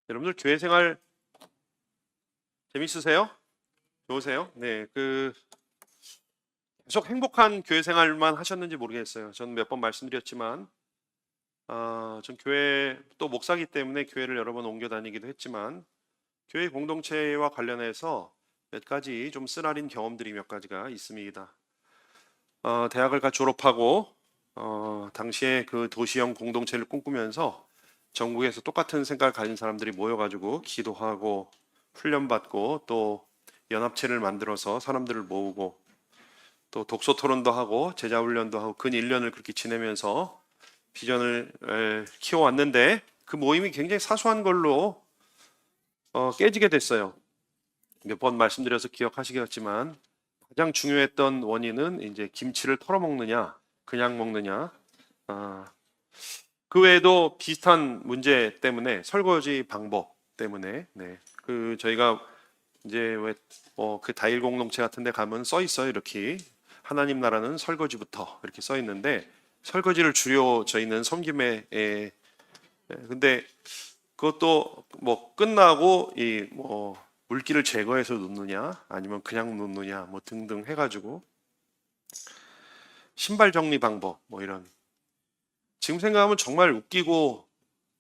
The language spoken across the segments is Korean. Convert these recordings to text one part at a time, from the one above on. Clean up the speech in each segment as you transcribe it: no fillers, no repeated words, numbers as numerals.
여러분들 교회 생활 재밌으세요? 좋으세요? 네, 계속 행복한 교회 생활만 하셨는지 모르겠어요. 저는 몇 번 말씀드렸지만, 전 교회 또 목사기 때문에 교회를 여러 번 옮겨 다니기도 했지만, 교회 공동체와 관련해서 몇 가지 좀 쓰라린 경험들이 몇 가지가 있습니다. 대학을 졸업하고, 당시에 그 도시형 공동체를 꿈꾸면서 전국에서 똑같은 생각을 가진 사람들이 모여가지고 기도하고 훈련받고 또 연합체를 만들어서 사람들을 모으고 또 독서 토론도 하고 제자 훈련도 하고 근 1년을 그렇게 지내면서 비전을 키워왔는데 그 모임이 굉장히 사소한 걸로 깨지게 됐어요. 몇 번 말씀드려서 기억하시겠지만 가장 중요했던 원인은 이제 김치를 털어 먹느냐 그냥 먹느냐, 아, 그 외에도 비슷한 문제 때문에 설거지 방법 때문에 저희가 이제 그 다일 공동체 같은 데 가면 써 있어요. 이렇게 하나님 나라는 설거지부터 이렇게 써 있는데 설거지를 주로 저희는 섬김에 근데 그것도 뭐 끝나고 이 뭐 물기를 제거해서 놓느냐 아니면 그냥 놓느냐 뭐 등등 해가지고 신발 정리 방법 뭐 이런 지금 생각하면 정말 웃기고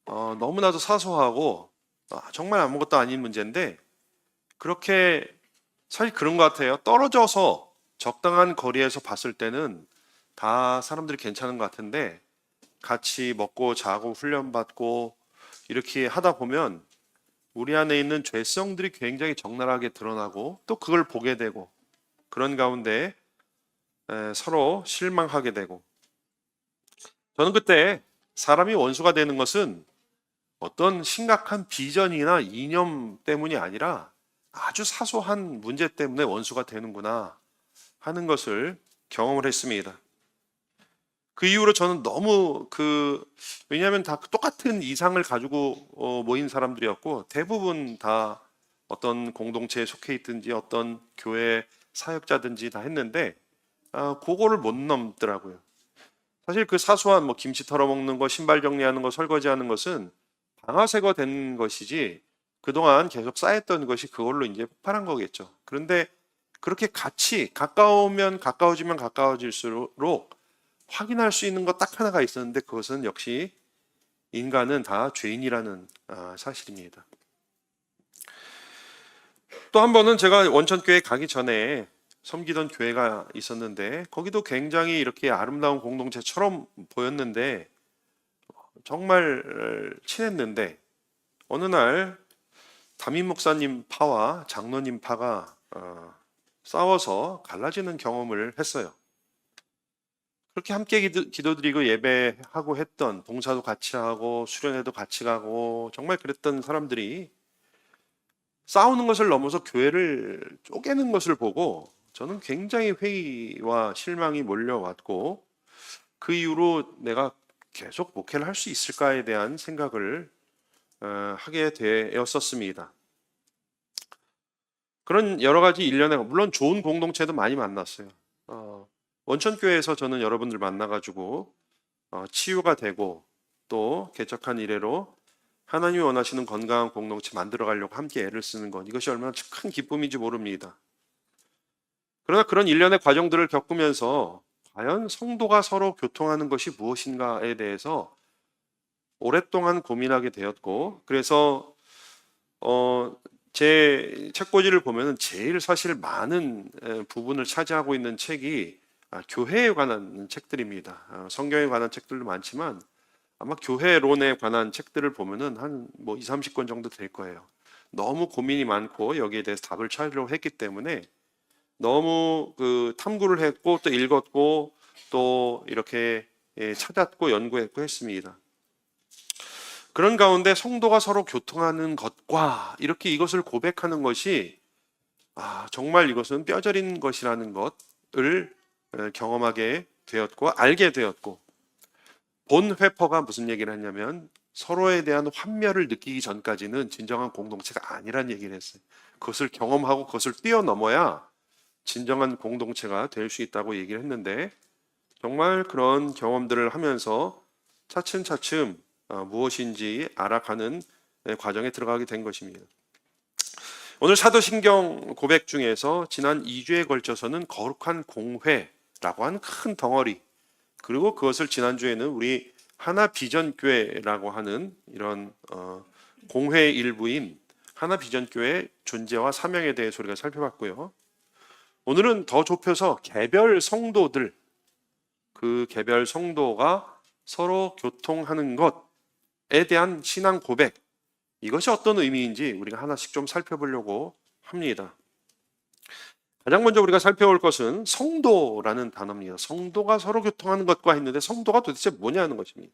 너무나도 사소하고 정말 아무것도 아닌 문제인데 그렇게 사실 그런 것 같아요. 떨어져서 적당한 거리에서 봤을 때는 다 사람들이 괜찮은 것 같은데 같이 먹고 자고 훈련받고 이렇게 하다 보면 우리 안에 있는 죄성들이 굉장히 적나라하게 드러나고 또 그걸 보게 되고 그런 가운데 서로 실망하게 되고 저는 그때 사람이 원수가 되는 것은 어떤 심각한 비전이나 이념 때문이 아니라 아주 사소한 문제 때문에 원수가 되는구나 하는 것을 경험을 했습니다. 그 이후로 저는 너무 왜냐하면 다 똑같은 이상을 가지고 모인 사람들이었고 대부분 다 어떤 공동체에 속해 있든지 어떤 교회 사역자든지 다 했는데 그거를 못 넘더라고요. 사실 그 사소한 뭐 김치 털어 먹는 거, 신발 정리하는 거, 설거지하는 것은 방아쇠가 된 것이지 그동안 계속 쌓였던 것이 그걸로 이제 폭발한 거겠죠. 그런데 그렇게 같이 가까우면 가까워지면 가까워질수록 확인할 수 있는 것 딱 하나가 있었는데 그것은 역시 인간은 다 죄인이라는 사실입니다. 또 한 번은 제가 원천교회 가기 전에 섬기던 교회가 있었는데 거기도 굉장히 이렇게 아름다운 공동체처럼 보였는데 정말 친했는데 어느 날 담임 목사님 파와 장로님 파가 싸워서 갈라지는 경험을 했어요. 그렇게 함께 기도드리고 예배하고 했던 봉사도 같이 하고 수련회도 같이 가고 정말 그랬던 사람들이 싸우는 것을 넘어서 교회를 쪼개는 것을 보고 저는 굉장히 회의와 실망이 몰려왔고 그 이후로 내가 계속 목회를 할 수 있을까에 대한 생각을 하게 되었었습니다. 그런 여러 가지 일련의 물론 좋은 공동체도 많이 만났어요. 원천교회에서 저는 여러분들 만나가지고 치유가 되고 또 개척한 이래로 하나님이 원하시는 건강한 공동체 만들어 가려고 함께 애를 쓰는 것 이것이 얼마나 큰 기쁨인지 모릅니다. 그러나 그런 일련의 과정들을 겪으면서 과연 성도가 서로 교통하는 것이 무엇인가에 대해서 오랫동안 고민하게 되었고 그래서 제 책꽂이를 보면은 제일 사실 많은 부분을 차지하고 있는 책이 교회에 관한 책들입니다. 성경에 관한 책들도 많지만 아마 교회론에 관한 책들을 보면은 한 뭐 2, 30권 정도 될 거예요. 너무 고민이 많고 여기에 대해서 답을 찾으려고 했기 때문에 너무 탐구를 했고 또 읽었고 또 이렇게 찾았고 연구했고 했습니다. 그런 가운데 성도가 서로 교통하는 것과 이렇게 이것을 고백하는 것이 정말 이것은 뼈저린 것이라는 것을 경험하게 되었고 알게 되었고 본 회퍼가 무슨 얘기를 했냐면 서로에 대한 환멸을 느끼기 전까지는 진정한 공동체가 아니란 얘기를 했어요. 그것을 경험하고 그것을 뛰어넘어야 진정한 공동체가 될 수 있다고 얘기를 했는데 정말 그런 경험들을 하면서 차츰차츰 무엇인지 알아가는 과정에 들어가게 된 것입니다. 오늘 사도신경 고백 중에서 지난 2주에 걸쳐서는 거룩한 공회라고 하는 큰 덩어리, 그리고 그것을 지난주에는 우리 하나 비전교회라고 하는 이런 공회의 일부인 하나 비전교회의 존재와 사명에 대해서 우리가 살펴봤고요. 오늘은 더 좁혀서 개별 성도들, 그 개별 성도가 서로 교통하는 것에 대한 신앙 고백, 이것이 어떤 의미인지 우리가 하나씩 좀 살펴보려고 합니다. 가장 먼저 우리가 살펴볼 것은 성도라는 단어입니다. 성도가 서로 교통하는 것과 했는데 성도가 도대체 뭐냐는 것입니다.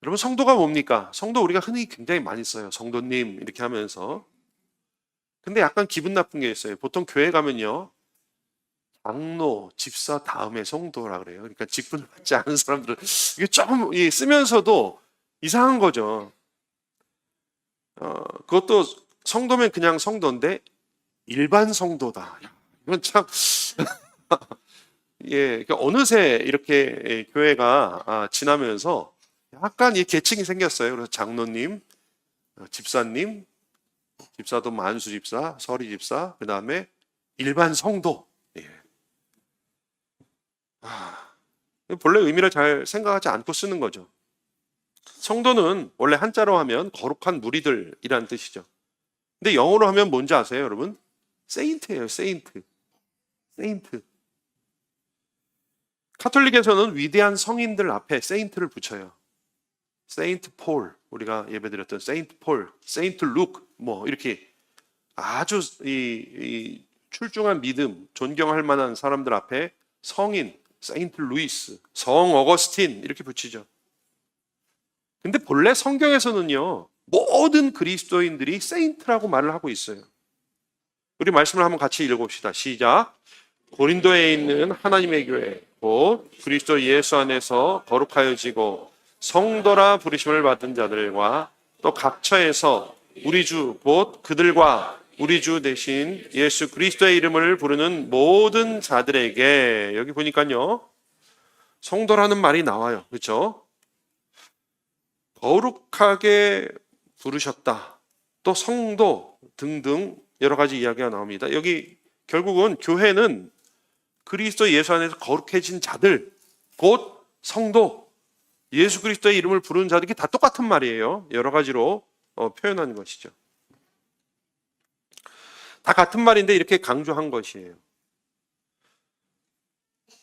여러분, 성도가 뭡니까? 성도 우리가 흔히 굉장히 많이 써요. 성도님 이렇게 하면서. 근데 약간 기분 나쁜 게 있어요. 보통 교회 가면요, 장로, 집사 다음에 성도라 그래요. 그러니까 직분을 받지 않은 사람들은 이게 조금 쓰면서도 이상한 거죠. 그것도 성도면 그냥 성도인데 일반 성도다. 이건 참 그러니까 어느새 이렇게 교회가 지나면서 약간 이 계층이 생겼어요. 그래서 장로님, 집사님, 집사도 만수 집사, 서리 집사, 그 다음에 일반 성도. 본래 의미를 잘 생각하지 않고 쓰는 거죠. 성도는 원래 한자로 하면 거룩한 무리들이라는 뜻이죠. 근데 영어로 하면 뭔지 아세요, 여러분? 세인트예요, 세인트. 세인트. 카톨릭에서는 위대한 성인들 앞에 세인트를 붙여요. 세인트 폴, 우리가 예배드렸던 세인트 폴, 세인트 룩, 뭐 이렇게 아주 이 출중한 믿음, 존경할 만한 사람들 앞에 성인, 세인트 루이스, 성 어거스틴 이렇게 붙이죠. 근데 본래 성경에서는요, 모든 그리스도인들이 세인트라고 말을 하고 있어요. 우리 말씀을 한번 같이 읽어봅시다. 시작. 고린도에 있는 하나님의 교회 곧 그리스도 예수 안에서 거룩하여지고 성도라 부르심을 받은 자들과 또 각처에서 우리 주 곧 그들과 우리 주 대신 예수 그리스도의 이름을 부르는 모든 자들에게, 여기 보니까요, 성도라는 말이 나와요. 그렇죠? 거룩하게 부르셨다, 또 성도 등등 여러 가지 이야기가 나옵니다. 여기 결국은 교회는 그리스도 예수 안에서 거룩해진 자들, 곧 성도, 예수 그리스도의 이름을 부르는 자들이 다 똑같은 말이에요. 여러 가지로 표현하는 것이죠. 다 같은 말인데 이렇게 강조한 것이에요.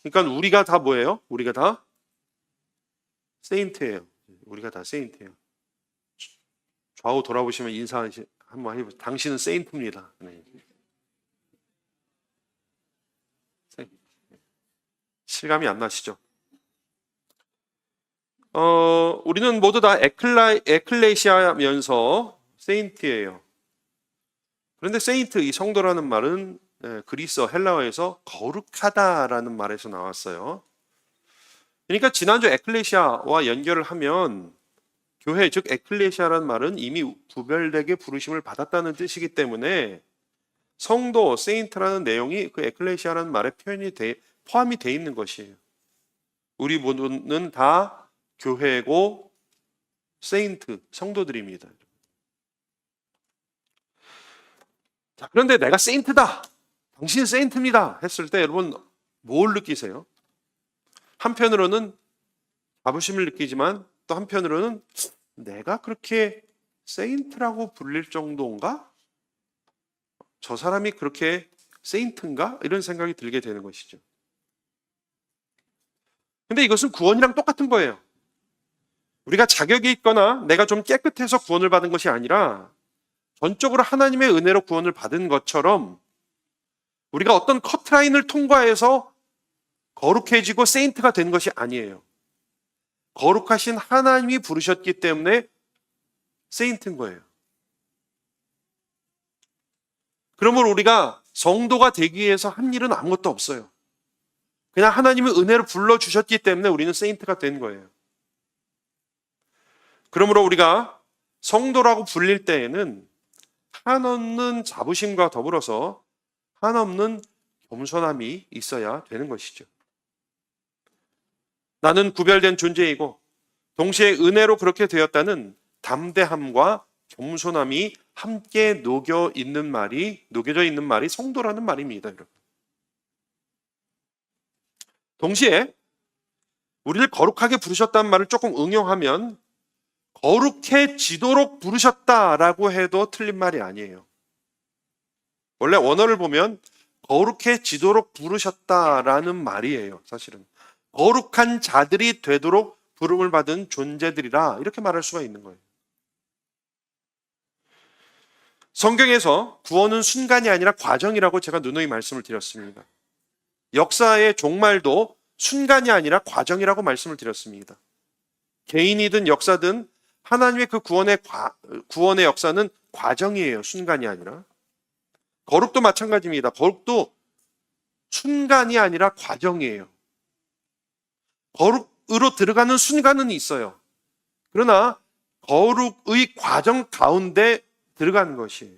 그러니까 우리가 다 뭐예요? 우리가 다 세인트예요. 우리가 다 세인트예요. 좌우 돌아보시면 인사 한번 해보세요. 당신은 세인트입니다. 네. 실감이 안 나시죠? 우리는 모두 다 에클레시아면서 세인트예요. 그런데 세인트, 이 성도라는 말은 그리스어 헬라어에서 거룩하다라는 말에서 나왔어요. 그러니까 지난주 에클레시아와 연결을 하면 교회, 즉 에클레시아라는 말은 이미 구별되게 부르심을 받았다는 뜻이기 때문에 성도, 세인트라는 내용이 그 에클레시아라는 말에 포함이 돼 있는 것이에요. 우리 모두는 다 교회고 세인트, 성도들입니다. 자, 그런데 내가 세인트다, 당신은 세인트입니다 했을 때 여러분 뭘 느끼세요? 한편으로는 자부심을 느끼지만 또 한편으로는 내가 그렇게 세인트라고 불릴 정도인가? 저 사람이 그렇게 세인트인가? 이런 생각이 들게 되는 것이죠. 근데 이것은 구원이랑 똑같은 거예요. 우리가 자격이 있거나 내가 좀 깨끗해서 구원을 받은 것이 아니라 전적으로 하나님의 은혜로 구원을 받은 것처럼 우리가 어떤 커트라인을 통과해서 거룩해지고 세인트가 된 것이 아니에요. 거룩하신 하나님이 부르셨기 때문에 세인트인 거예요. 그러므로 우리가 성도가 되기 위해서 한 일은 아무것도 없어요. 그냥 하나님의 은혜로 불러주셨기 때문에 우리는 세인트가 된 거예요. 그러므로 우리가 성도라고 불릴 때에는 한없는 자부심과 더불어서 한없는 겸손함이 있어야 되는 것이죠. 나는 구별된 존재이고 동시에 은혜로 그렇게 되었다는 담대함과 겸손함이 함께 녹여져 있는 말이 성도라는 말입니다, 여러분. 동시에 우리를 거룩하게 부르셨다는 말을 조금 응용하면 거룩해지도록 부르셨다라고 해도 틀린 말이 아니에요. 원래 원어를 보면 거룩해지도록 부르셨다라는 말이에요, 사실은. 거룩한 자들이 되도록 부름을 받은 존재들이라 이렇게 말할 수가 있는 거예요. 성경에서 구원은 순간이 아니라 과정이라고 제가 누누이 말씀을 드렸습니다. 역사의 종말도 순간이 아니라 과정이라고 말씀을 드렸습니다. 개인이든 역사든 하나님의 그 구원의 역사는 과정이에요. 순간이 아니라. 거룩도 마찬가지입니다. 거룩도 순간이 아니라 과정이에요. 거룩으로 들어가는 순간은 있어요. 그러나 거룩의 과정 가운데 들어가는 것이에요.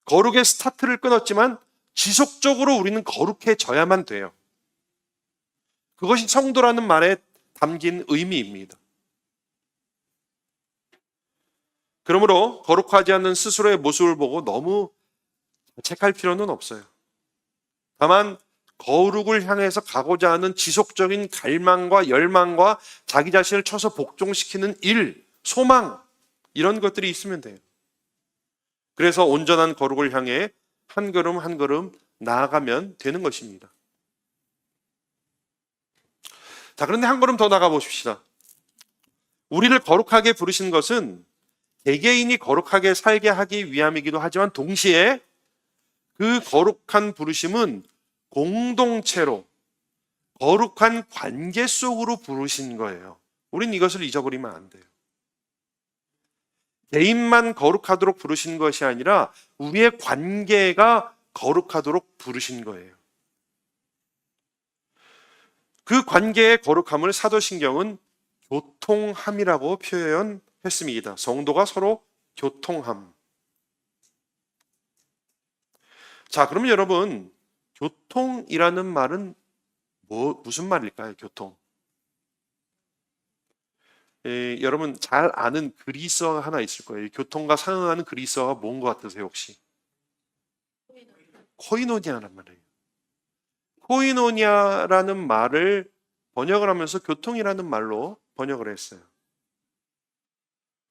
거룩의 스타트를 끊었지만 지속적으로 우리는 거룩해져야만 돼요. 그것이 성도라는 말에 담긴 의미입니다. 그러므로 거룩하지 않는 스스로의 모습을 보고 너무 자책할 필요는 없어요. 다만 거룩을 향해서 가고자 하는 지속적인 갈망과 열망과 자기 자신을 쳐서 복종시키는 일, 소망 이런 것들이 있으면 돼요. 그래서 온전한 거룩을 향해 한 걸음 한 걸음 나아가면 되는 것입니다. 자, 그런데 한 걸음 더 나가 보십시다. 우리를 거룩하게 부르신 것은 개개인이 거룩하게 살게 하기 위함이기도 하지만 동시에 그 거룩한 부르심은 공동체로 거룩한 관계 속으로 부르신 거예요. 우린 이것을 잊어버리면 안 돼요. 개인만 거룩하도록 부르신 것이 아니라 우리의 관계가 거룩하도록 부르신 거예요. 그 관계의 거룩함을 사도신경은 교통함이라고 표현했습니다. 성도가 서로 교통함. 자, 그러면 여러분, 교통이라는 말은 무슨 말일까요? 교통. 여러분 잘 아는 그리스어가 하나 있을 거예요. 교통과 상응하는 그리스어가 뭔 것 같으세요, 혹시? 코이노니아란 말이에요. 코이노니아라는 말을 번역을 하면서 교통이라는 말로 번역을 했어요.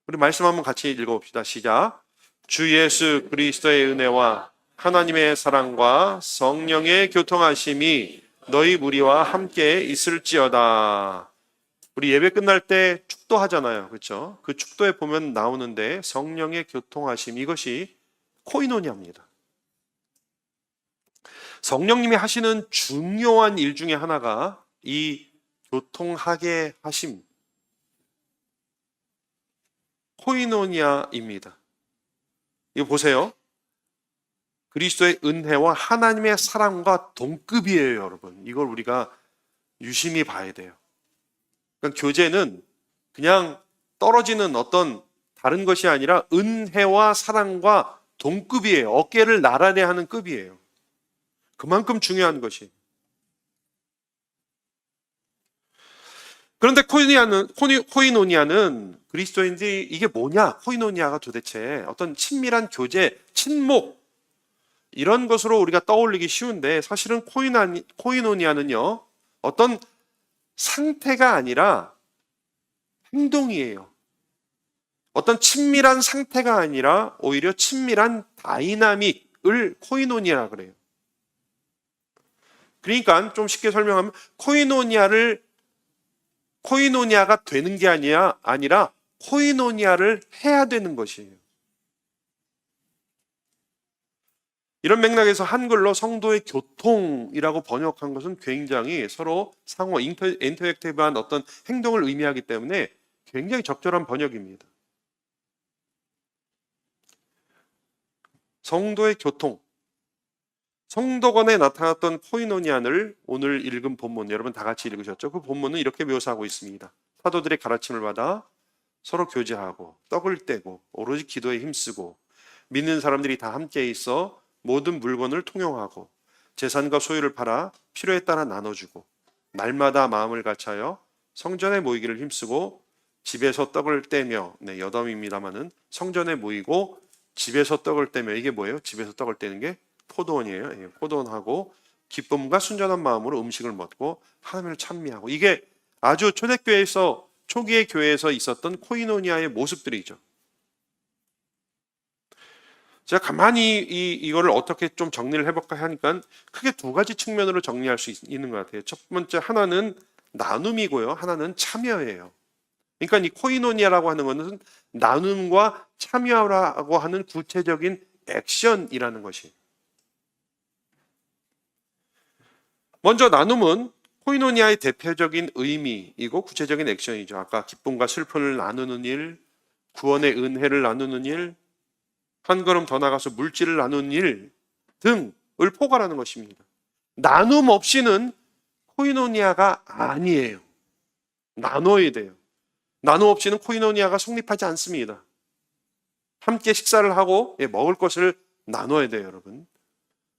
우리 말씀 한번 같이 읽어봅시다. 시작. 주 예수 그리스도의 은혜와 하나님의 사랑과 성령의 교통하심이 너희 무리와 함께 있을지어다. 우리 예배 끝날 때 축도하잖아요. 그렇죠? 그 축도에 보면 나오는데 성령의 교통하심, 이것이 코이노니아입니다. 성령님이 하시는 중요한 일 중에 하나가 이 교통하게 하심, 코이노니아입니다. 이거 보세요. 그리스도의 은혜와 하나님의 사랑과 동급이에요, 여러분. 이걸 우리가 유심히 봐야 돼요. 그러니까 교제는 그냥 떨어지는 어떤 다른 것이 아니라 은혜와 사랑과 동급이에요. 어깨를 나란히 하는 급이에요. 그만큼 중요한 것이. 그런데 코이노니아는 그리스도인들이 이게 뭐냐? 코이노니아가 도대체 어떤 친밀한 교제, 친목 이런 것으로 우리가 떠올리기 쉬운데 사실은 코이노니아는요. 어떤 상태가 아니라 행동이에요. 어떤 친밀한 상태가 아니라 오히려 친밀한 다이나믹을 코이노니아라 그래요. 그러니까 좀 쉽게 설명하면 코이노니아가 되는 게 아니라 코이노니아를 해야 되는 것이에요. 이런 맥락에서 한글로 성도의 교통이라고 번역한 것은 굉장히 서로 상호 인터랙티브한 어떤 행동을 의미하기 때문에 굉장히 적절한 번역입니다. 성도의 교통. 성도간에 나타났던 코이노니아를 오늘 읽은 본문, 여러분 다 같이 읽으셨죠? 그 본문은 이렇게 묘사하고 있습니다. 사도들의 가르침을 받아 서로 교제하고 떡을 떼고 오로지 기도에 힘쓰고 믿는 사람들이 다 함께 있어 모든 물건을 통용하고 재산과 소유를 팔아 필요에 따라 나눠주고 날마다 마음을 같이하여 성전에 모이기를 힘쓰고 집에서 떡을 떼며, 여담입니다마는 성전에 모이고 집에서 떡을 떼며, 이게 뭐예요? 집에서 떡을 떼는 게 포도원이에요. 포도원하고 기쁨과 순전한 마음으로 음식을 먹고 하나님을 찬미하고, 이게 아주 초대교회에서 초기의 교회에서 있었던 코이노니아의 모습들이죠. 제가 가만히 이거를 어떻게 좀 정리를 해볼까 하니까 크게 두 가지 측면으로 정리할 수 있는 것 같아요. 첫 번째, 하나는 나눔이고요, 하나는 참여예요. 그러니까 이 코이노니아라고 하는 것은 나눔과 참여라고 하는 구체적인 액션이라는 것이. 먼저 나눔은 코이노니아의 대표적인 의미이고 구체적인 액션이죠. 아까 기쁨과 슬픔을 나누는 일, 구원의 은혜를 나누는 일, 한 걸음 더 나가서 물질을 나누는 일 등을 포괄하는 것입니다. 나눔 없이는 코이노니아가 아니에요. 나눠야 돼요. 나눔 없이는 코이노니아가 성립하지 않습니다. 함께 식사를 하고 먹을 것을 나눠야 돼요, 여러분.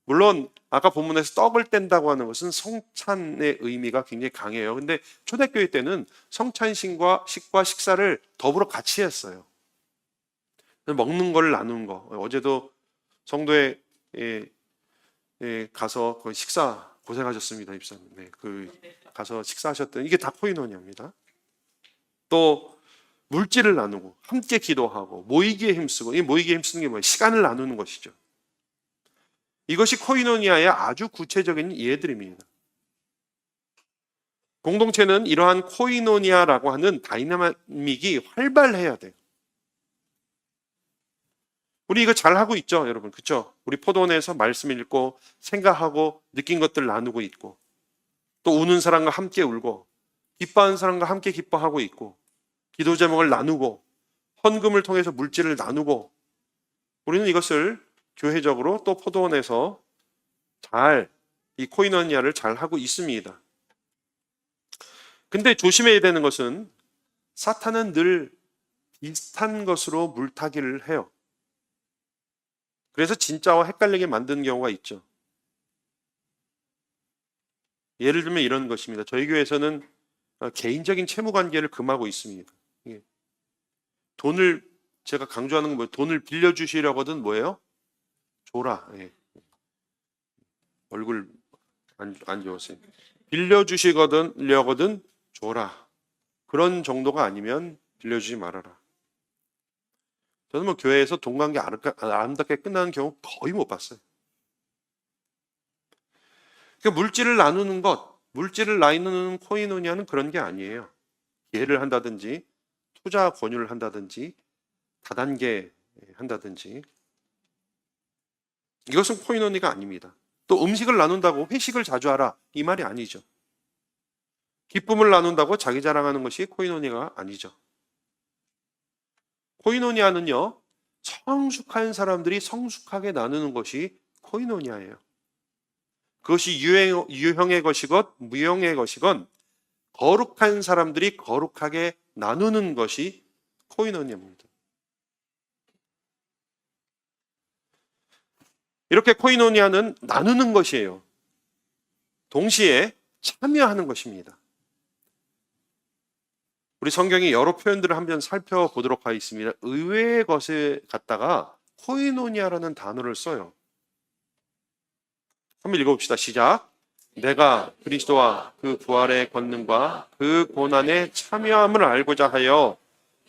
물론 아까 본문에서 떡을 뗀다고 하는 것은 성찬의 의미가 굉장히 강해요. 근데 초대교회 때는 성찬식과 식사를 더불어 같이 했어요. 먹는 걸 나누는 거. 어제도 성도에 가서 그 식사 고생하셨습니다, 입사님. 가서 식사하셨던, 이게 다 코이노니아입니다. 또 물질을 나누고 함께 기도하고 모이기에 힘쓰고, 이 모이기에 힘쓰는 게 뭐예요? 시간을 나누는 것이죠. 이것이 코이노니아의 아주 구체적인 예들입니다. 공동체는 이러한 코이노니아라고 하는 다이나믹이 활발해야 돼요. 우리 이거 잘 하고 있죠, 여러분. 그렇죠? 우리 포도원에서 말씀 읽고 생각하고 느낀 것들 나누고 있고, 또 우는 사람과 함께 울고 기뻐하는 사람과 함께 기뻐하고 있고, 기도 제목을 나누고 헌금을 통해서 물질을 나누고, 우리는 이것을 교회적으로 또 포도원에서 잘 이 코이노니아를 잘 하고 있습니다. 근데 조심해야 되는 것은 사탄은 늘 비슷한 것으로 물타기를 해요. 그래서 진짜와 헷갈리게 만드는 경우가 있죠. 예를 들면 이런 것입니다. 저희 교회에서는 개인적인 채무 관계를 금하고 있습니다. 돈을, 제가 강조하는 건 뭐예요? 돈을 빌려주시려거든 뭐예요? 줘라. 얼굴 안 좋으세요. 빌려주시려거든 줘라. 그런 정도가 아니면 빌려주지 말아라. 저는 뭐 교회에서 돈 관계 아름답게 끝나는 경우 거의 못 봤어요. 그러니까 물질을 나누는 것, 물질을 나누는 코이노니아는 그런 게 아니에요. 기회를 한다든지 투자 권유를 한다든지 다단계 한다든지, 이것은 코이노니아가 아닙니다. 또 음식을 나눈다고 회식을 자주 하라, 이 말이 아니죠. 기쁨을 나눈다고 자기 자랑하는 것이 코이노니아가 아니죠. 코이노니아는요, 성숙한 사람들이 성숙하게 나누는 것이 코이노니아예요. 그것이 유형의 것이건 무형의 것이건 거룩한 사람들이 거룩하게 나누는 것이 코이노니아입니다. 이렇게 코이노니아는 나누는 것이에요. 동시에 참여하는 것입니다. 우리 성경이 여러 표현들을 한번 살펴보도록 하겠습니다. 의외의 것에 갖다가 코이노니아라는 단어를 써요. 한번 읽어봅시다. 시작. 내가 그리스도와 그 부활의 권능과 그 고난의 참여함을 알고자 하여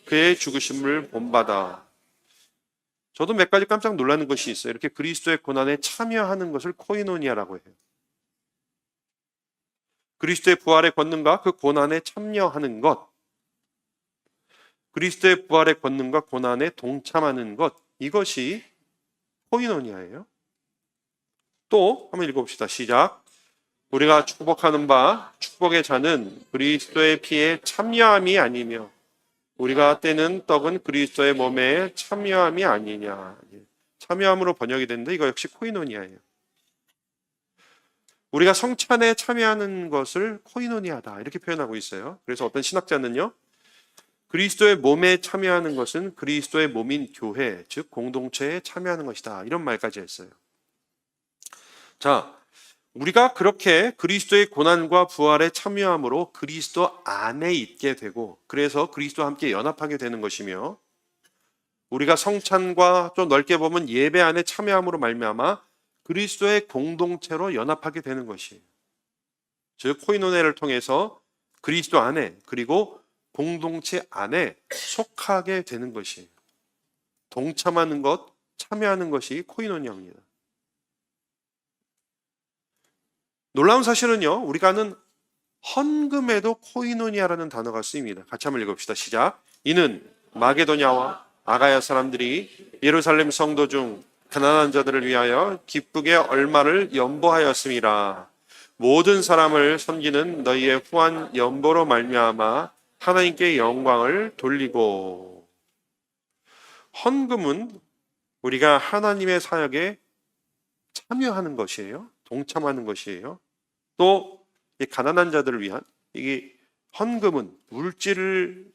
그의 죽으심을 본받아. 저도 몇 가지 깜짝 놀라는 것이 있어요. 이렇게 그리스도의 고난에 참여하는 것을 코이노니아라고 해요. 그리스도의 부활의 권능과 그 고난에 참여하는 것, 그리스도의 부활의 권능과 고난에 동참하는 것, 이것이 코이노니아예요. 또 한번 읽어봅시다. 시작. 우리가 축복하는 바 축복의 자는 그리스도의 피에 참여함이 아니며 우리가 떼는 떡은 그리스도의 몸에 참여함이 아니냐. 참여함으로 번역이 되는데 이거 역시 코이노니아예요. 우리가 성찬에 참여하는 것을 코이노니아다, 이렇게 표현하고 있어요. 그래서 어떤 신학자는요, 그리스도의 몸에 참여하는 것은 그리스도의 몸인 교회, 즉 공동체에 참여하는 것이다, 이런 말까지 했어요. 자, 우리가 그렇게 그리스도의 고난과 부활에 참여함으로 그리스도 안에 있게 되고, 그래서 그리스도와 함께 연합하게 되는 것이며, 우리가 성찬과 좀 넓게 보면 예배 안에 참여함으로 말미암아 그리스도의 공동체로 연합하게 되는 것이에요. 즉 코이노네를 통해서 그리스도 안에, 그리고 공동체 안에 속하게 되는 것이에요. 동참하는 것, 참여하는 것이 코이노니아입니다. 놀라운 사실은요, 우리가 아는 헌금에도 코이노니아라는 단어가 쓰입니다. 같이 한번 읽읍시다. 시작. 이는 마게도냐와 아가야 사람들이 예루살렘 성도 중 가난한 자들을 위하여 기쁘게 얼마를 연보하였음이라. 모든 사람을 섬기는 너희의 후한 연보로 말미암아 하나님께 영광을 돌리고. 헌금은 우리가 하나님의 사역에 참여하는 것이에요. 동참하는 것이에요. 또 가난한 자들을 위한 이게 헌금은, 물질을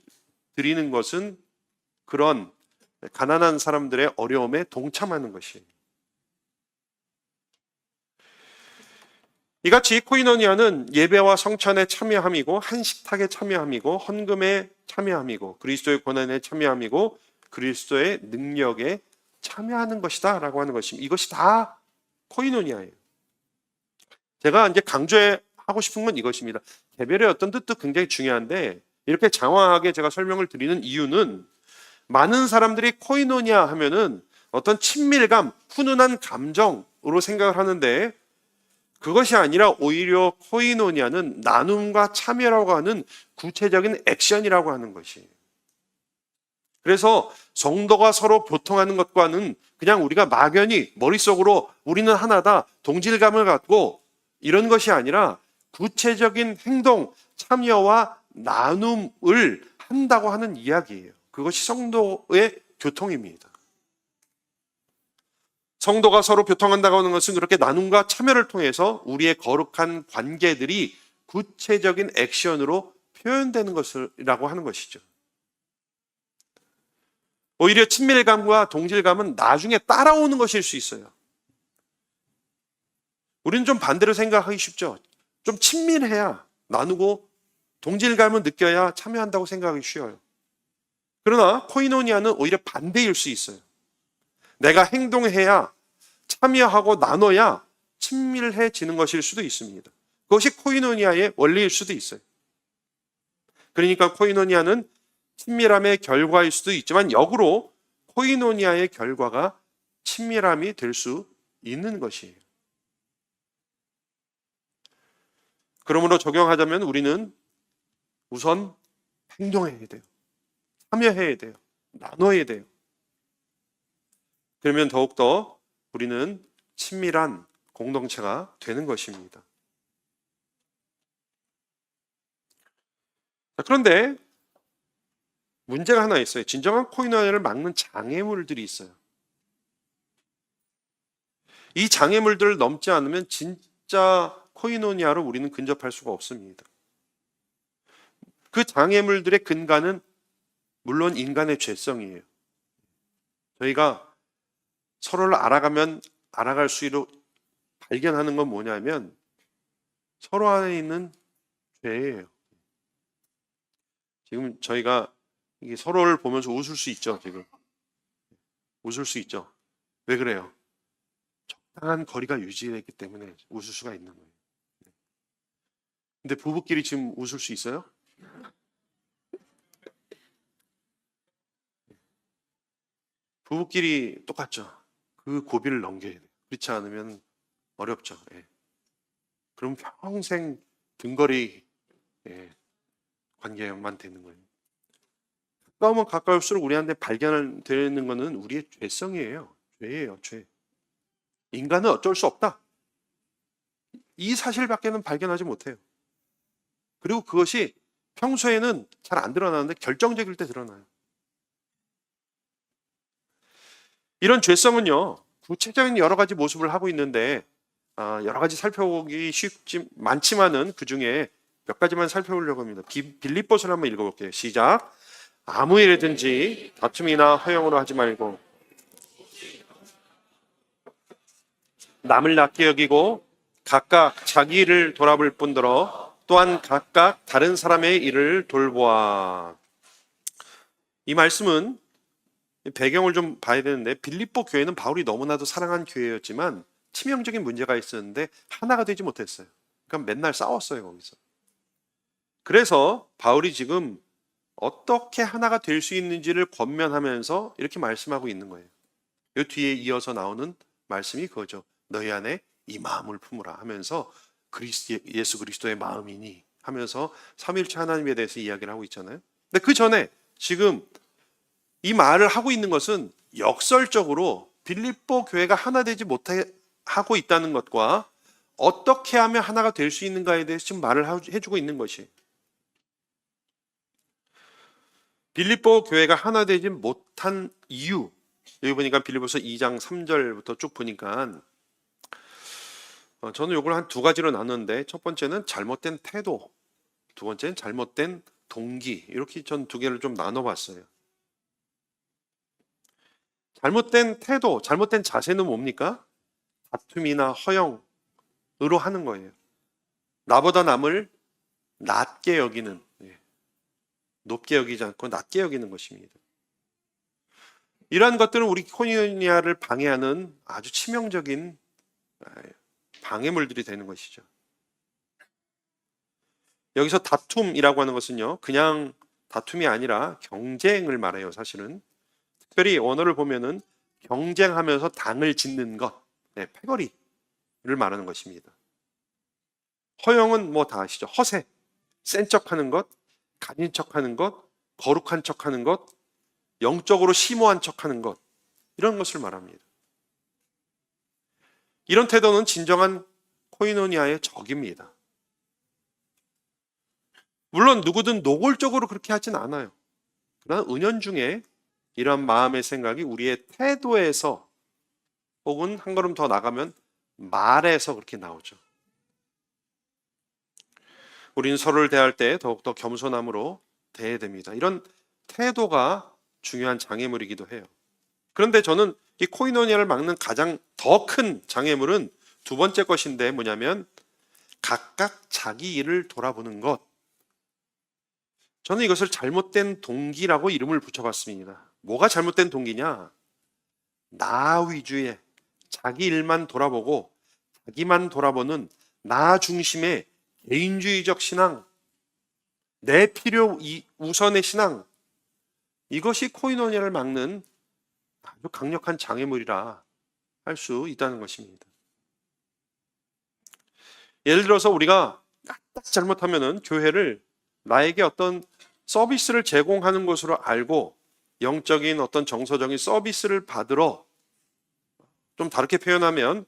드리는 것은 그런 가난한 사람들의 어려움에 동참하는 것이에요. 이같이 코이노니아는 예배와 성찬에 참여함이고, 한식탁에 참여함이고, 헌금에 참여함이고, 그리스도의 고난에 참여함이고, 그리스도의 능력에 참여하는 것이다 라고 하는 것입니다. 이것이 다 코이노니아예요. 제가 이제 강조하고 싶은 건 이것입니다. 개별의 어떤 뜻도 굉장히 중요한데, 이렇게 장황하게 제가 설명을 드리는 이유는, 많은 사람들이 코이노니아 하면은 어떤 친밀감, 훈훈한 감정으로 생각을 하는데, 그것이 아니라 오히려 코이노니아는 나눔과 참여라고 하는 구체적인 액션이라고 하는 것이에요. 그래서 성도가 서로 교통하는 것과는 그냥 우리가 막연히 머릿속으로 우리는 하나다, 동질감을 갖고 이런 것이 아니라 구체적인 행동, 참여와 나눔을 한다고 하는 이야기예요. 그것이 성도의 교통입니다. 성도가 서로 교통한다고 하는 것은 그렇게 나눔과 참여를 통해서 우리의 거룩한 관계들이 구체적인 액션으로 표현되는 것이라고 하는 것이죠. 오히려 친밀감과 동질감은 나중에 따라오는 것일 수 있어요. 우리는 좀 반대로 생각하기 쉽죠. 좀 친밀해야 나누고 동질감을 느껴야 참여한다고 생각하기 쉬워요. 그러나 코이노니아는 오히려 반대일 수 있어요. 내가 행동해야, 참여하고 나눠야 친밀해지는 것일 수도 있습니다. 그것이 코이노니아의 원리일 수도 있어요. 그러니까 코이노니아는 친밀함의 결과일 수도 있지만, 역으로 코이노니아의 결과가 친밀함이 될 수 있는 것이에요. 그러므로 적용하자면 우리는 우선 행동해야 돼요. 참여해야 돼요. 나눠야 돼요. 그러면 더욱더 우리는 친밀한 공동체가 되는 것입니다. 그런데 문제가 하나 있어요. 진정한 코이노니아를 막는 장애물들이 있어요. 이 장애물들을 넘지 않으면 진짜 코이노니아로 우리는 근접할 수가 없습니다. 그 장애물들의 근간은 물론 인간의 죄성이에요. 저희가 서로를 알아가면 알아갈수록 발견하는 건 뭐냐면 서로 안에 있는 죄예요. 지금 저희가 서로를 보면서 웃을 수 있죠. 지금 웃을 수 있죠. 왜 그래요? 적당한 거리가 유지됐기 때문에 웃을 수가 있는 거예요. 근데 부부끼리 지금 웃을 수 있어요? 부부끼리 똑같죠. 그 고비를 넘겨야 돼요. 그렇지 않으면 어렵죠. 예. 그럼 평생 등거리 관계만 되는 거예요. 가까우면 가까울수록 우리한테 발견되는 것은 우리의 죄성이에요. 죄예요, 죄. 인간은 어쩔 수 없다. 이 사실밖에는 발견하지 못해요. 그리고 그것이 평소에는 잘 안 드러나는데 결정적일 때 드러나요. 이런 죄성은요, 구체적인 여러 가지 모습을 하고 있는데 여러 가지 살펴보기 쉽지 많지만은 그 중에 몇 가지만 살펴보려고 합니다. 빌립보서를 한번 읽어볼게요. 시작. 아무 일이든지 다툼이나 허용으로 하지 말고 남을 낮게 여기고 각각 자기 일을 돌아볼 뿐더러 또한 각각 다른 사람의 일을 돌보아. 이 말씀은 배경을 좀 봐야 되는데, 빌립보 교회는 바울이 너무나도 사랑한 교회였지만 치명적인 문제가 있었는데 하나가 되지 못했어요. 그러니까 맨날 싸웠어요, 거기서. 그래서 바울이 지금 어떻게 하나가 될 수 있는지를 권면하면서 이렇게 말씀하고 있는 거예요. 이 뒤에 이어서 나오는 말씀이 그거죠. 너희 안에 이 마음을 품으라 하면서 예수 그리스도의 마음이니 하면서 삼위일체 하나님에 대해서 이야기를 하고 있잖아요. 근데 그 전에 지금 이 말을 하고 있는 것은 역설적으로 빌립보 교회가 하나 되지 못하고 있다는 것과 어떻게 하면 하나가 될 수 있는가에 대해서 지금 말을 해주고 있는 것이, 빌립보 교회가 하나 되지 못한 이유, 여기 보니까 빌립보서 2장 3절부터 쭉 보니까 저는 이걸 한 두 가지로 나눴는데, 첫 번째는 잘못된 태도, 두 번째는 잘못된 동기, 이렇게 전 두 개를 좀 나눠봤어요. 잘못된 태도, 잘못된 자세는 뭡니까? 다툼이나 허영으로 하는 거예요. 나보다 남을 낮게 여기는, 높게 여기지 않고 낮게 여기는 것입니다. 이러한 것들은 우리 코이노니아를 방해하는 아주 치명적인 방해물들이 되는 것이죠. 여기서 다툼이라고 하는 것은요, 그냥 다툼이 아니라 경쟁을 말해요, 사실은. 특별히 원어를 보면은 경쟁하면서 당을 짓는 것, 패거리를 말하는 것입니다. 허영은 뭐 다 아시죠? 허세, 센 척하는 것, 가진 척하는 것, 거룩한 척하는 것, 영적으로 심오한 척하는 것, 이런 것을 말합니다. 이런 태도는 진정한 코이노니아의 적입니다. 물론 누구든 노골적으로 그렇게 하진 않아요. 그러나 은연중에 이런 마음의 생각이 우리의 태도에서, 혹은 한 걸음 더 나가면 말에서 그렇게 나오죠. 우리는 서로를 대할 때 더욱더 겸손함으로 대해야 됩니다. 이런 태도가 중요한 장애물이기도 해요. 그런데 저는 이 코이노니아를 막는 가장 더 큰 장애물은 두 번째 것인데, 뭐냐면 각각 자기 일을 돌아보는 것. 저는 이것을 잘못된 동기라고 이름을 붙여봤습니다. 뭐가 잘못된 동기냐? 나 위주의, 자기 일만 돌아보고 자기만 돌아보는 나 중심의 개인주의적 신앙, 내 필요 우선의 신앙, 이것이 코이노니아를 막는 아주 강력한 장애물이라 할 수 있다는 것입니다. 예를 들어서 우리가 딱 잘못하면은 교회를 나에게 어떤 서비스를 제공하는 것으로 알고 영적인 어떤 정서적인 서비스를 받으러, 좀 다르게 표현하면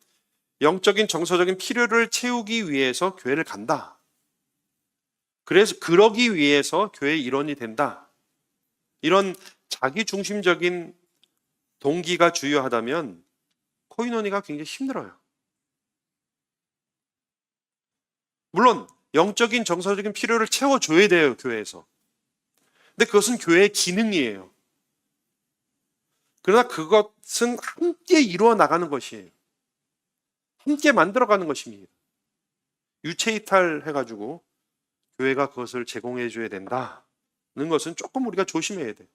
영적인 정서적인 필요를 채우기 위해서 교회를 간다. 그래서 그러기 위해서 교회의 일원이 된다. 이런 자기중심적인 동기가 주요하다면 코이노니가 굉장히 힘들어요. 물론 영적인 정서적인 필요를 채워줘야 돼요, 교회에서. 근데 그것은 교회의 기능이에요. 그러나 그것은 함께 이루어 나가는 것이에요. 함께 만들어가는 것입니다. 유체이탈해가지고 교회가 그것을 제공해 줘야 된다는 것은 조금 우리가 조심해야 돼요.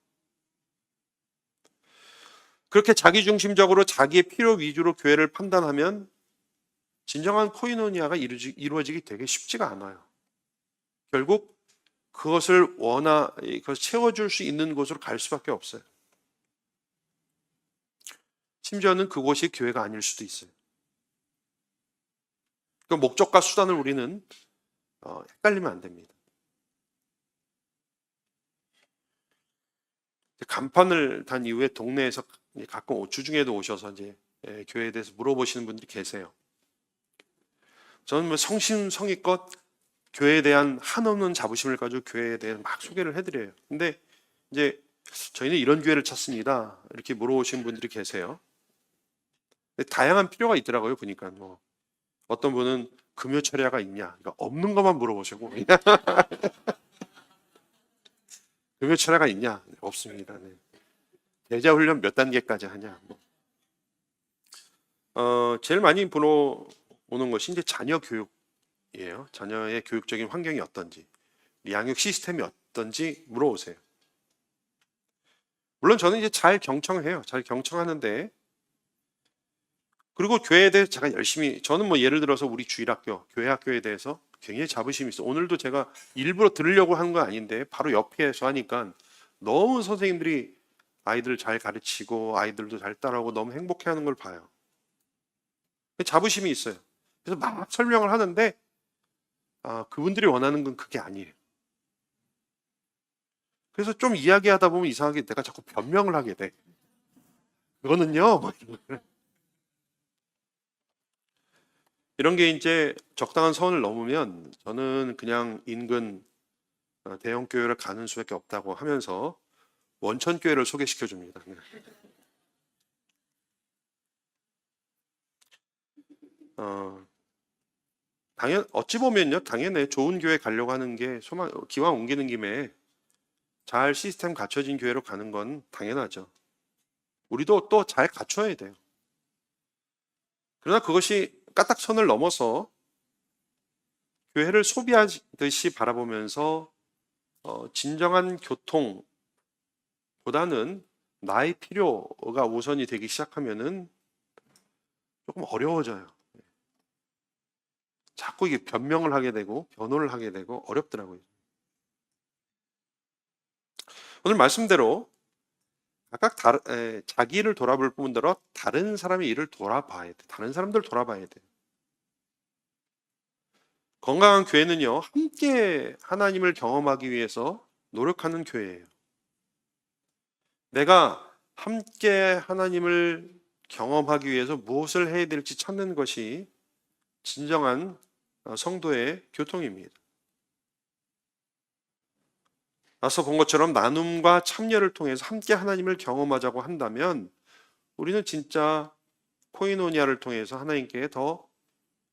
그렇게 자기중심적으로 자기의 필요 위주로 교회를 판단하면 진정한 코이노니아가 이루어지기 되게 쉽지가 않아요. 결국 그것을 채워줄 수 있는 곳으로 갈 수밖에 없어요. 심지어는 그곳이 교회가 아닐 수도 있어요. 그 목적과 수단을 우리는 헷갈리면 안 됩니다. 간판을 단 이후에 동네에서 가끔 주중에도 오셔서 이제 교회에 대해서 물어보시는 분들이 계세요. 저는 뭐 성심성의껏 교회에 대한 한없는 자부심을 가지고 교회에 대해 막 소개를 해드려요. 근데 이제 저희는 이런 교회를 찾습니다, 이렇게 물어보시는 분들이 계세요. 다양한 필요가 있더라고요. 보니까 뭐 어떤 분은 금요 철야가 있냐, 그러니까 없는 것만 물어보시고 금요 철야가 있냐, 없습니다. 네. 대자 훈련 몇 단계까지 하냐. 제일 많이 오는 것이 이제 자녀 교육이에요. 자녀의 교육적인 환경이 어떤지, 양육 시스템이 어떤지 물어보세요. 물론 저는 이제 잘 경청해요. 잘 경청하는데, 그리고 교회에 대해서 제가 열심히, 저는 뭐 예를 들어서 우리 주일학교, 교회 학교에 대해서 굉장히 자부심이 있어요. 오늘도 제가 일부러 들으려고 하는 건 아닌데 바로 옆에서 하니까 너무 선생님들이 아이들 잘 가르치고 아이들도 잘 따라오고 너무 행복해하는 걸 봐요. 자부심이 있어요. 그래서 막 설명을 하는데 그분들이 원하는 건 그게 아니에요. 그래서 좀 이야기하다 보면 이상하게 내가 자꾸 변명을 하게 돼. 그거는요, 뭐 이런 게 이제 적당한 선을 넘으면 저는 그냥 인근 대형 교회를 가는 수밖에 없다고 하면서 원천 교회를 소개시켜 줍니다. 어찌 보면요, 당연히 좋은 교회 가려고 하는 게 기왕 옮기는 김에 잘 시스템 갖춰진 교회로 가는 건 당연하죠. 우리도 또 잘 갖춰야 돼요. 그러나 그것이 까딱선을 넘어서 교회를 소비하듯이 바라보면서 진정한 교통보다는 나의 필요가 우선이 되기 시작하면은 조금 어려워져요. 자꾸 이게 변명을 하게 되고 변호를 하게 되고 어렵더라고요. 오늘 말씀대로 각각 자기 일을 돌아볼 뿐더러 다른 사람의 일을 돌아봐야 돼. 다른 사람들 돌아봐야 돼. 건강한 교회는요, 함께 하나님을 경험하기 위해서 노력하는 교회예요. 내가 함께 하나님을 경험하기 위해서 무엇을 해야 될지 찾는 것이 진정한 성도의 교통입니다. 앞서 본 것처럼 나눔과 참여를 통해서 함께 하나님을 경험하자고 한다면 우리는 진짜 코이노니아를 통해서 하나님께 더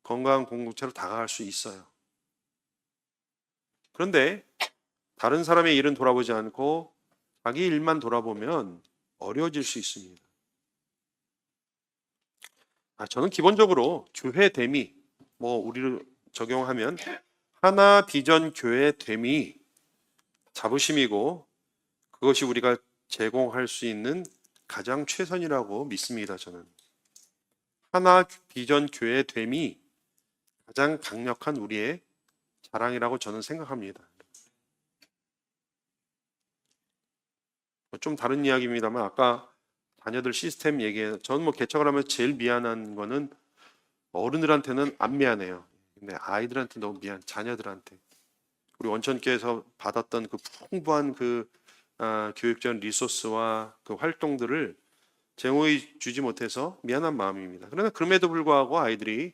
건강한 공동체로 다가갈 수 있어요. 그런데 다른 사람의 일은 돌아보지 않고 자기 일만 돌아보면 어려워질 수 있습니다. 저는 기본적으로 교회 됨이 우리를 적용하면 하나 비전 교회 됨이 자부심이고 그것이 우리가 제공할 수 있는 가장 최선이라고 믿습니다. 저는 하나 비전 교회 됨이 가장 강력한 우리의 자랑이라고 저는 생각합니다. 좀 다른 이야기입니다만 아까 자녀들 시스템 얘기해서 저는 개척을 하면서 제일 미안한 거는 어른들한테는 안 미안해요. 근데 아이들한테 너무 자녀들한테. 우리 원천교회에서 받았던 그 풍부한 교육적 리소스와 그 활동들을 제공해 주지 못해서 미안한 마음입니다. 그러나 그럼에도 불구하고 아이들이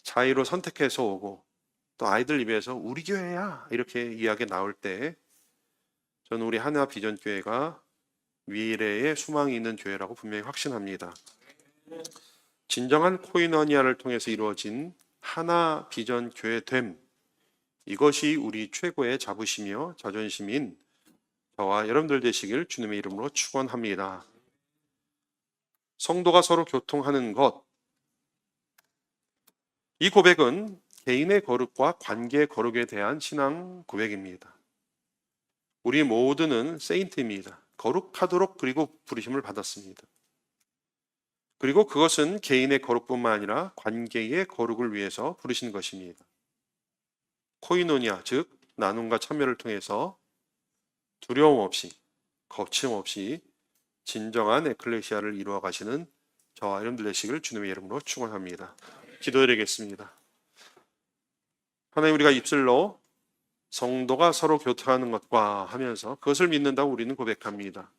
자의로 선택해서 오고 또 아이들 입에서 우리 교회야 이렇게 이야기 나올 때 저는 우리 하나 비전 교회가 미래에 소망이 있는 교회라고 분명히 확신합니다. 진정한 코이노니아를 통해서 이루어진 하나 비전 교회 됨, 이것이 우리 최고의 자부심이요 자존심인 저와 여러분들 되시길 주님의 이름으로 축원합니다. 성도가 서로 교통하는 것, 이 고백은 개인의 거룩과 관계의 거룩에 대한 신앙 고백입니다. 우리 모두는 세인트입니다. 거룩하도록 그리고 부르심을 받았습니다. 그리고 그것은 개인의 거룩뿐만 아니라 관계의 거룩을 위해서 부르신 것입니다. 코이노니아, 즉 나눔과 참여를 통해서 두려움 없이 거침없이 진정한 에클레시아를 이루어 가시는 저와 여러분들 되시길 주님의 이름으로 축원합니다. 기도드리겠습니다. 하나님, 우리가 입술로 성도가 서로 교통하는 것과 하면서 그것을 믿는다고 우리는 고백합니다.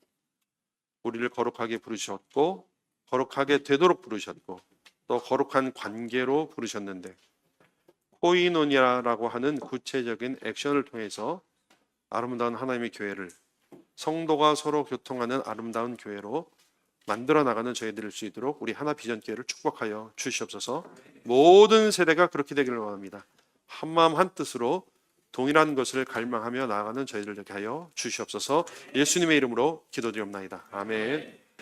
우리를 거룩하게 부르셨고 거룩하게 되도록 부르셨고 또 거룩한 관계로 부르셨는데 코이노니아라고 하는 구체적인 액션을 통해서 아름다운 하나님의 교회를 성도가 서로 교통하는 아름다운 교회로 만들어 나가는 저희들일 수 있도록 우리 하나 비전 교회를 축복하여 주시옵소서. 모든 세대가 그렇게 되기를 원합니다. 한마음 한뜻으로 동일한 것을 갈망하며 나아가는 저희들 되게 하여 주시옵소서. 예수님의 이름으로 기도드리옵나이다. 아멘.